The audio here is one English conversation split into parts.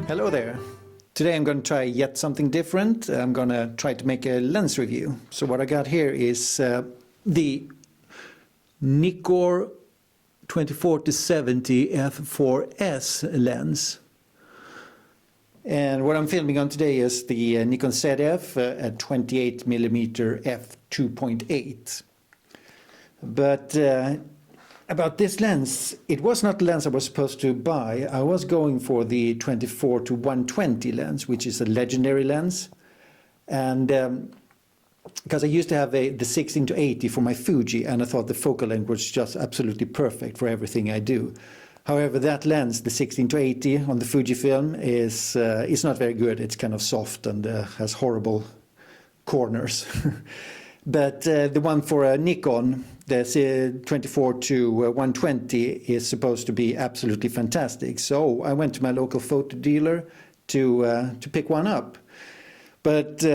Hello there. Today I'm going to try yet something different. I'm going to try to make a lens review. So what I got here is the Nikon 24-70 f4S lens. And what I'm filming on today is the Nikon Zf at 28mm f2.8. But about this lens, it was not the lens I was supposed to buy. I was going for the 24-120 lens, which is a legendary lens. And because I used to have the 16-80 for my Fuji, and I thought the focal length was just absolutely perfect for everything I do. However, that lens, the 16-80 on the Fujifilm, is not very good. It's kind of soft and has horrible corners. But the one for Nikon, the 24-120, is supposed to be absolutely fantastic. So I went to my local photo dealer to pick one up. But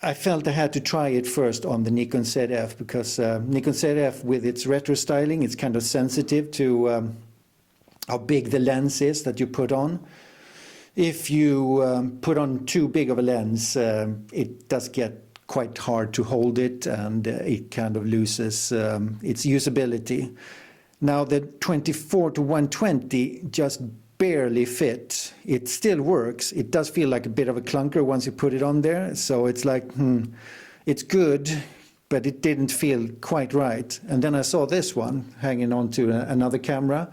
I felt I had to try it first on the Nikon Zf, because Nikon Zf, with its retro styling, it's kind of sensitive to how big the lens is that you put on. If you put on too big of a lens, it does get quite hard to hold it, and it kind of loses its usability. Now the 24-120 just barely fit. It still works. It does feel like a bit of a clunker once you put it on there. So it's like, it's good, but it didn't feel quite right. And then I saw this one hanging onto another camera,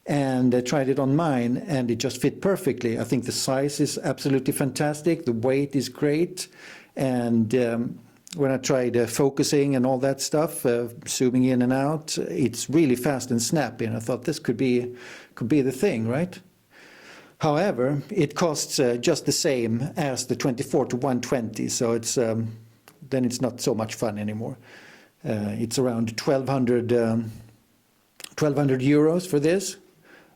and I tried it on mine, and it just fit perfectly. I think the size is absolutely fantastic. The weight is great. And when I tried focusing and all that stuff, zooming in and out, it's really fast and snappy. And I thought this could be the thing, right? However, it costs just the same as the 24-120, so it's then it's not so much fun anymore. It's around 1,200 euros for this,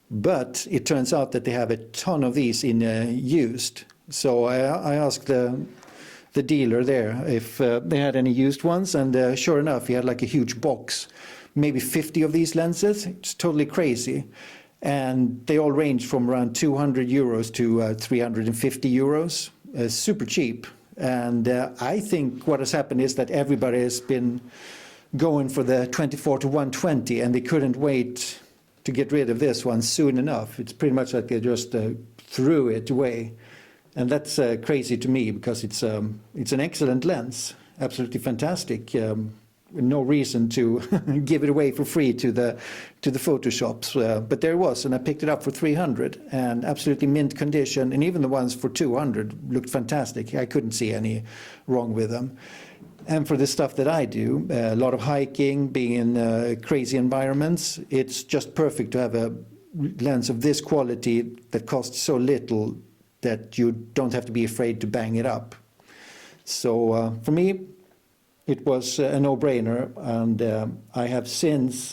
but it turns out that they have a ton of these in used. So I asked the dealer there if they had any used ones, and sure enough, he had like a huge box, maybe 50 of these lenses. It's totally crazy, and they all range from around 200 euros to 350 euros, super cheap. And I think what has happened is that everybody has been going for the 24-120, and they couldn't wait to get rid of this one soon enough. It's pretty much like they just threw it away. And that's crazy to me, because it's an excellent lens, absolutely fantastic. No reason to give it away for free to the photo shops, but there it was, and I picked it up for 300, and absolutely mint condition. And even the ones for 200 looked fantastic. I couldn't see any wrong with them. And for the stuff that I do, a lot of hiking, being in crazy environments, it's just perfect to have a lens of this quality that costs so little that you don't have to be afraid to bang it up. So for me, it was a no-brainer, and I have since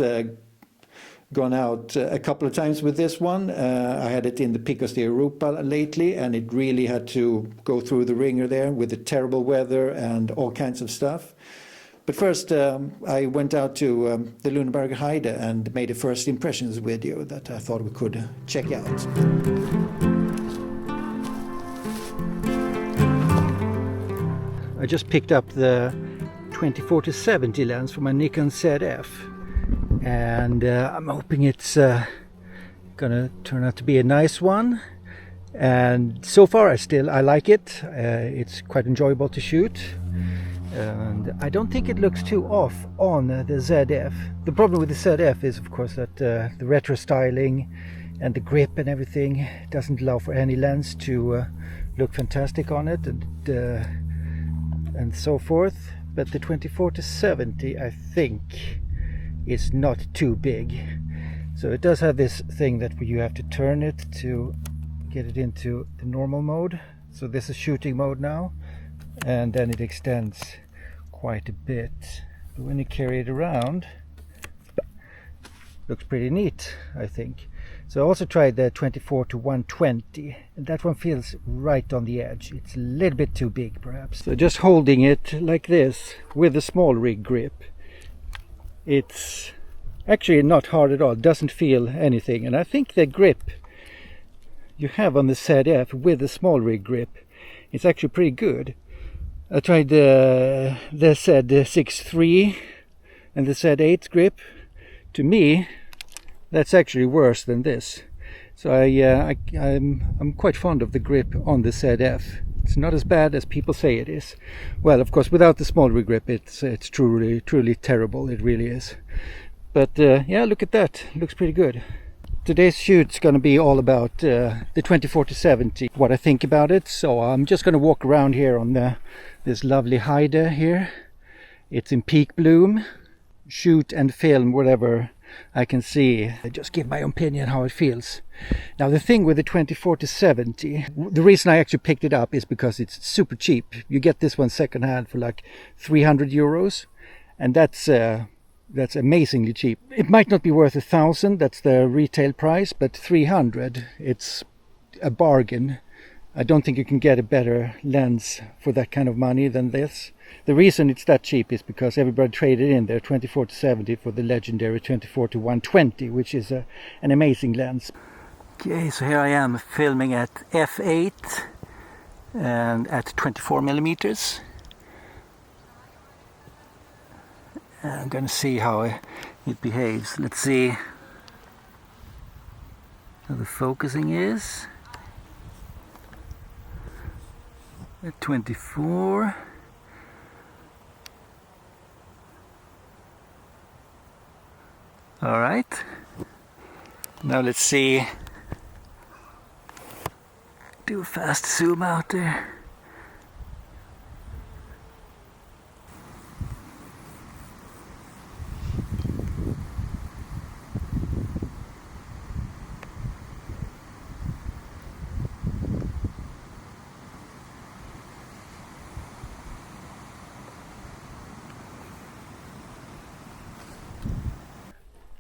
gone out a couple of times with this one. I had it in the Picos de Europa lately, and it really had to go through the ringer there with the terrible weather and all kinds of stuff. But first, I went out to the Lueneburg Heath and made a first impressions video that I thought we could check out. I just picked up the 24-70 lens for my Nikon Zf, and I'm hoping it's gonna turn out to be a nice one. And so far I like it. It's quite enjoyable to shoot, and I don't think it looks too off on the Zf. The problem with the Zf is, of course, that the retro styling and the grip and everything doesn't allow for any lens to look fantastic on it, and so forth. But the 24-70, I think, is not too big. So it does have this thing that you have to turn it to get it into the normal mode. So this is shooting mode now, and then it extends quite a bit. But when you carry it around, looks pretty neat, I think. So I also tried the 24-120, and that one feels right on the edge. It's a little bit too big, perhaps. So just holding it like this with a small rig grip, it's actually not hard at all. It doesn't feel anything, and I think the grip you have on the ZF with the small rig grip, it's actually pretty good. I tried the Z6 III and the Z8 grip. To me, that's actually worse than this. So I'm quite fond of the grip on the ZF. It's not as bad as people say it is. Well, of course, without the small rig grip, it's truly terrible. It really is. But yeah, look at that. Looks pretty good. Today's shoot's going to be all about the 2040-70, what I think about it. So I'm just going to walk around here on this lovely Heide here. It's in peak bloom. Shoot and film whatever I can see. I just give my opinion how it feels. Now the thing with the 2040-70, the reason I actually picked it up is because it's super cheap. You get this one second hand for like 300 euros, and that's amazingly cheap. It might not be worth 1,000, that's the retail price, but 300, it's a bargain. I don't think you can get a better lens for that kind of money than this. The reason it's that cheap is because everybody traded in their 2040-70 for the legendary 2040-120, which is an amazing lens. Okay, so here I am filming at f8 and at 24 millimeters. I'm going to see how it behaves. Let's see how the focusing is. At 24. All right. Now let's see. Do a fast zoom out there.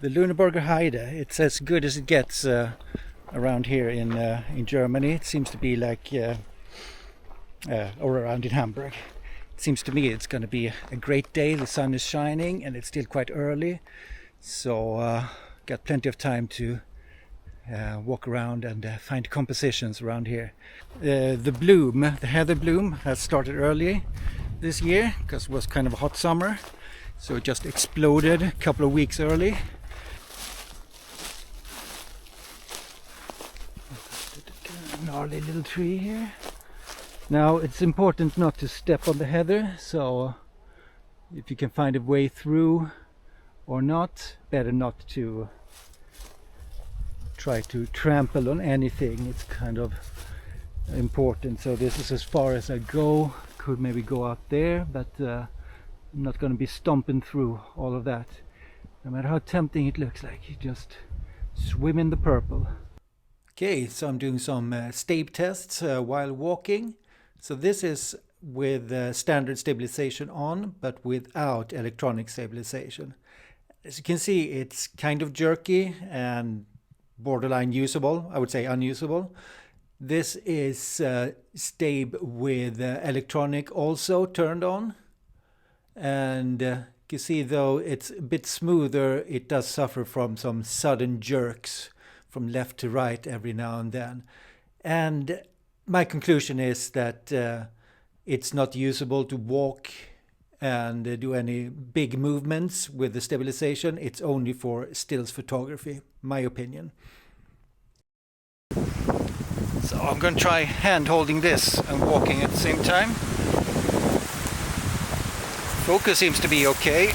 The Lueneburg Heath, it's as good as it gets around here in Germany. It seems to be like, or around in Hamburg. It seems to me it's going to be a great day. The sun is shining and it's still quite early. So got plenty of time to walk around and find compositions around here. The bloom, the heather bloom, has started early this year because it was kind of a hot summer. So it just exploded a couple of weeks early. Gnarly little tree here. Now it's important not to step on the heather, so if you can find a way through or not, better not to try to trample on anything. It's kind of important. So this is as far as I go. Could maybe go out there, but I'm not going to be stomping through all of that. No matter how tempting it looks like, you just swim in the purple. Okay, so I'm doing some stab tests while walking. So this is with standard stabilization on, but without electronic stabilization. As you can see, it's kind of jerky and borderline usable, I would say unusable. This is stab with electronic also turned on. And you can see, though it's a bit smoother, it does suffer from some sudden jerks from left to right every now and then. And my conclusion is that it's not usable to walk and do any big movements with the stabilization. It's only for stills photography, my opinion. So I'm going to try hand holding this and walking at the same time. Focus seems to be okay.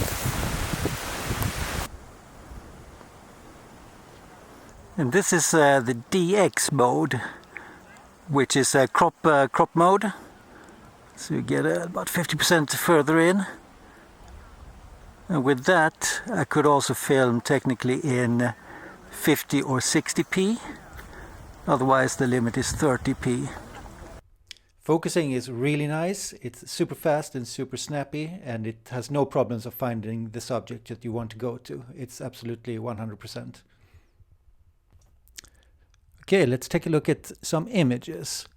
And this is the DX mode, which is a crop mode. So you get about 50% further in. And with that, I could also film technically in 50 or 60p. Otherwise, the limit is 30p. Focusing is really nice. It's super fast and super snappy, and it has no problems of finding the subject that you want to go to. It's absolutely 100%. Okay, let's take a look at some images.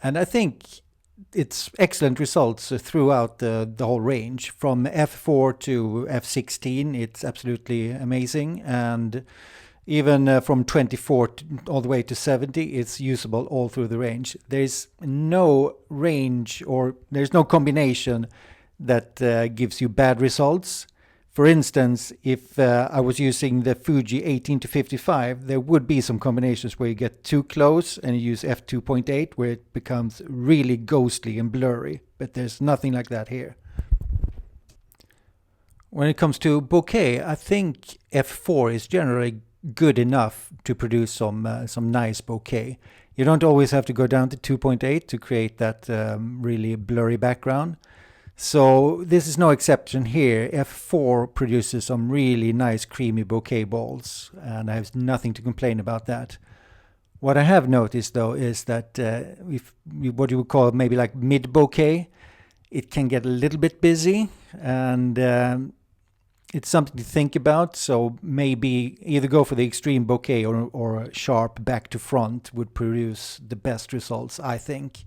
And I think it's excellent results throughout the whole range. From f4 to f16, it's absolutely amazing. And Even from 24 all the way to 70, it's usable all through the range. There's no range, or there's no combination that gives you bad results. For instance, if I was using the Fuji 18 to 55, there would be some combinations where you get too close and you use f2.8, where it becomes really ghostly and blurry. But there's nothing like that here. When it comes to bokeh, I think f4 is generally good enough to produce some nice bokeh. You don't always have to go down to 2.8 to create that really blurry background. So this is no exception here. F4 produces some really nice creamy bokeh balls, and I have nothing to complain about that. What I have noticed though is that if what you would call maybe like mid bokeh, it can get a little bit busy, and it's something to think about. So maybe either go for the extreme bokeh or a sharp back to front would produce the best results, I think.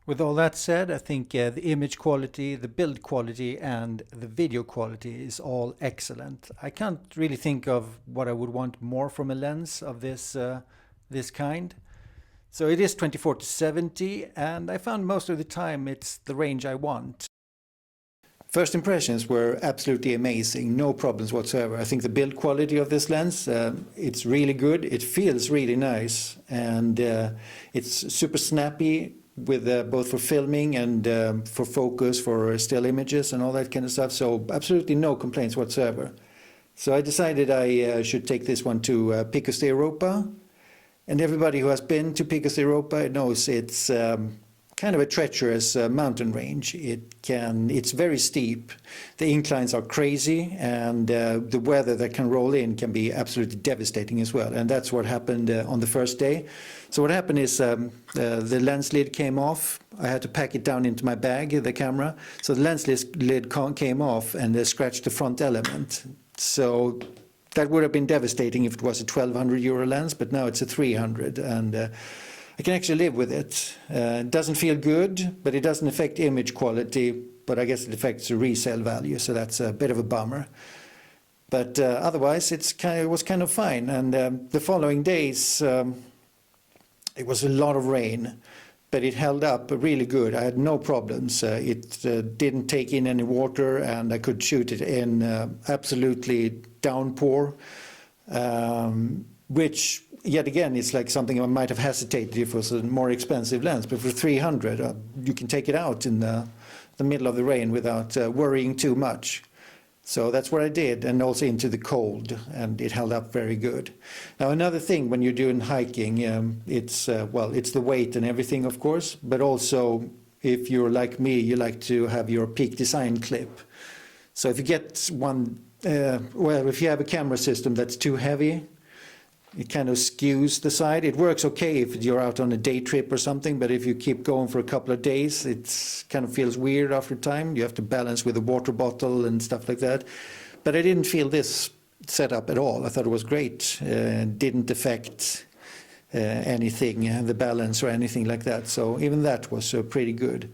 With all that said, I think the image quality, the build quality, and the video quality is all excellent. I can't really think of what I would want more from a lens of this kind. So it is 24 to 70, and I found most of the time it's the range I want. First impressions were absolutely amazing, no problems whatsoever. I think the build quality of this lens, it's really good, it feels really nice, and it's super snappy with both for filming and for focus, for still images and all that kind of stuff. So absolutely no complaints whatsoever. So I decided I should take this one to Picos de Europa. And everybody who has been to Picos de Europa knows it's kind of a treacherous mountain range. It's very steep. The inclines are crazy, and the weather that can roll in can be absolutely devastating as well. And that's what happened on the first day. So what happened is the lens lid came off. I had to pack it down into my bag, the camera. So the lens lid came off and scratched the front element. So that would have been devastating if it was a 1,200 euro lens, but now it's a 300, and I can actually live with it. It doesn't feel good, but it doesn't affect image quality, but I guess it affects the resale value, so that's a bit of a bummer. But otherwise, it was kind of fine. And the following days, it was a lot of rain, but it held up really good. I had no problems. It didn't take in any water, and I could shoot it in absolutely downpour, which yet again, it's like something I might have hesitated if it was a more expensive lens, but for 300, you can take it out in the middle of the rain without worrying too much. So that's what I did, and also into the cold, and it held up very good. Now another thing when you're doing hiking, it's the weight and everything, of course, but also if you're like me, you like to have your peak design clip. So if you get one, if you have a camera system that's too heavy, it kind of skews the side. It works okay if you're out on a day trip or something, but if you keep going for a couple of days, it kind of feels weird after time. You have to balance with a water bottle and stuff like that. But I didn't feel this setup at all. I thought it was great. Didn't affect anything, the balance or anything like that. So even that was pretty good.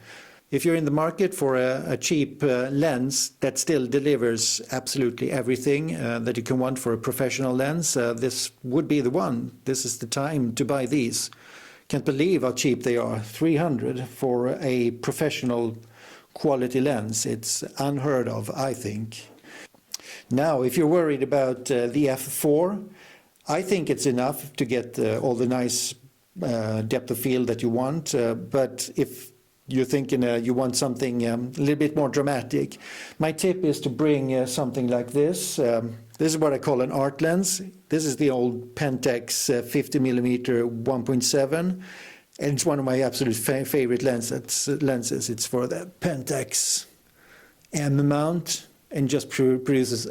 If you're in the market for a cheap lens that still delivers absolutely everything that you can want for a professional lens, this would be the one. This is the time to buy these. Can't believe how cheap they are. 300 for a professional quality lens. It's unheard of, I think. Now, if you're worried about the f4, I think it's enough to get all the nice depth of field that you want. But if you're thinking you want something a little bit more dramatic, my tip is to bring something like this. This is what I call an art lens. This is the old Pentax 50mm 1.7, and it's one of my absolute favorite lenses. It's for the Pentax M mount, and just produces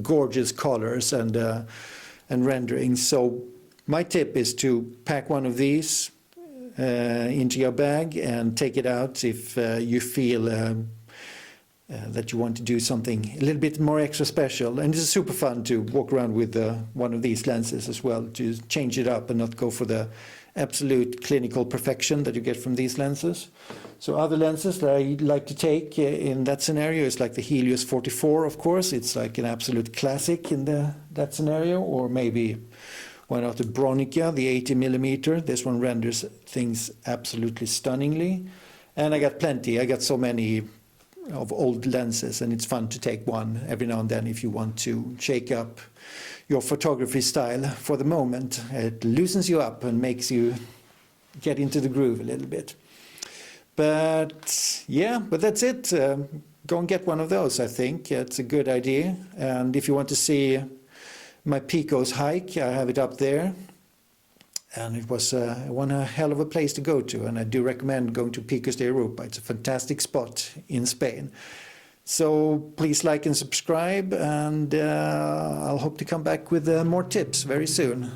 gorgeous colors and renderings. So my tip is to pack one of these into your bag and take it out if you feel that you want to do something a little bit more extra special. And it's super fun to walk around with one of these lenses as well, to change it up and not go for the absolute clinical perfection that you get from these lenses. So other lenses that I like to take in that scenario is like the Helios 44, of course. It's like an absolute classic in that scenario. Or maybe, why not the Bronica, the 80mm. This one renders things absolutely stunningly. And I got plenty. I got so many of old lenses, and it's fun to take one every now and then if you want to shake up your photography style for the moment. It loosens you up and makes you get into the groove a little bit. But yeah, but that's it. Go and get one of those, I think. It's a good idea. And if you want to see my Picos hike, I have it up there. And it was one hell of a place to go to, and I do recommend going to Picos de Europa. It's a fantastic spot in Spain. So please like and subscribe, and I'll hope to come back with more tips very soon.